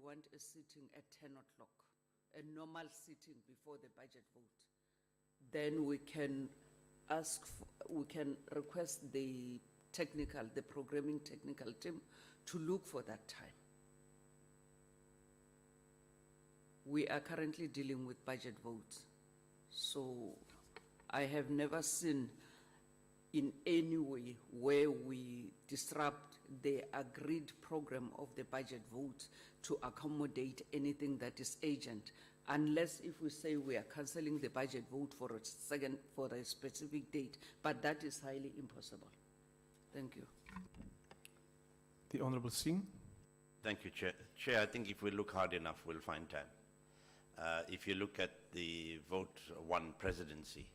want a sitting at 10 o'clock, a normal sitting before the budget vote, then we can we can request the programming technical team to look for that time. We are currently dealing with budget votes. So I have never seen in any way where we disrupt the agreed program of the budget vote to accommodate anything that is urgent, unless if we say we are cancelling the budget vote for a specific date, but that is highly impossible. Thank you. The Honorable Singh. Thank you, Chair. Chair, I think if we look hard enough, we'll find time. If you look at the vote one presidency,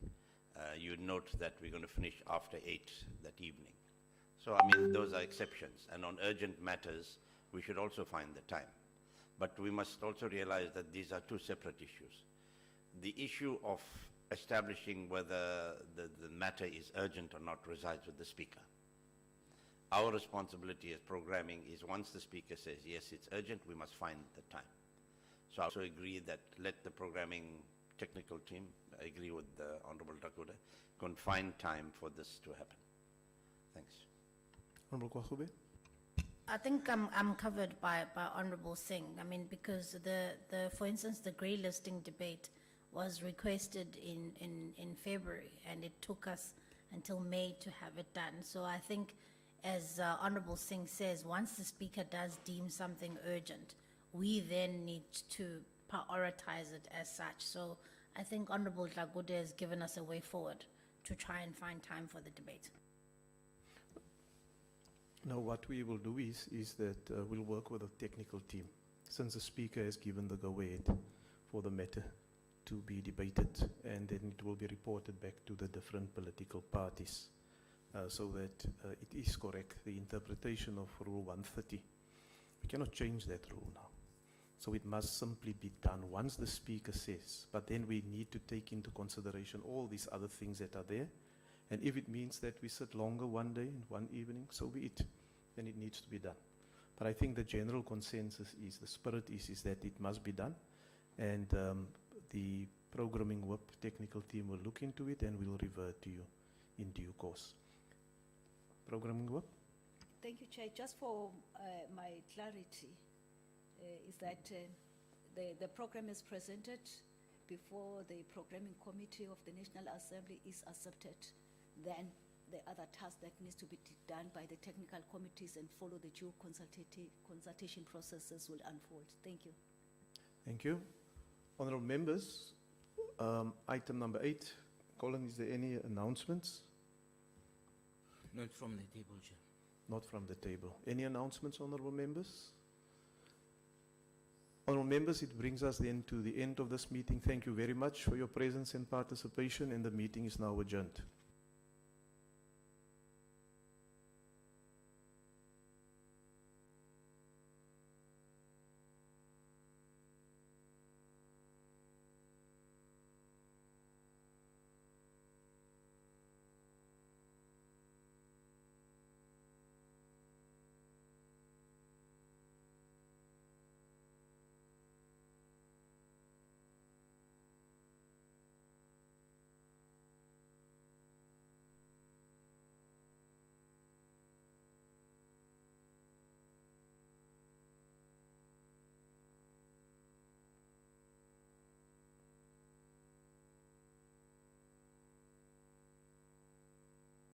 you note that we're going to finish after 8 that evening. So, I mean, those are exceptions. And on urgent matters, we should also find the time. But we must also realize that these are two separate issues. The issue of establishing whether the matter is urgent or not resides with the Speaker. Our responsibility as programming is once the Speaker says, yes, it's urgent, we must find the time. So I also agree that let the programming technical team, I agree with the Honorable Dakuda, go and find time for this to happen. Thanks. Honorable Kwagube. I think I'm covered by Honorable Singh. I mean, because for instance, the grey listing debate was requested in February, and it took us until May to have it done. So I think, as Honorable Singh says, once the Speaker does deem something urgent, we then need to prioritize it as such. So I think Honorable Dakuda has given us a way forward to try and find time for the debate. Now, what we will do is that we'll work with a technical team, since the Speaker has given the go-ahead for the matter to be debated, and then it will be reported back to the different political parties, so that it is correct, the interpretation of Rule 130. We cannot change that rule now. So it must simply be done once the Speaker says, but then we need to take into consideration all these other things that are there. And if it means that we sit longer one day and one evening, so be it. Then it needs to be done. But I think the general consensus is, the spirit is that it must be done. And the programming whip technical team will look into it and will revert to you in due course. Programming whip? Thank you, Chair. Just for my clarity, is that the program is presented before the programming committee of the National Assembly is accepted. Then the other task that needs to be done by the technical committees and follow the due consultation processes will unfold. Thank you. Thank you. Honourable members, item number 8. Colin, is there any announcements? Not from the table, Chair. Not from the table. Any announcements, honourable members? Honourable members, it brings us then to the end of this meeting. Thank you very much for your presence and participation, and the meeting is now adjourned.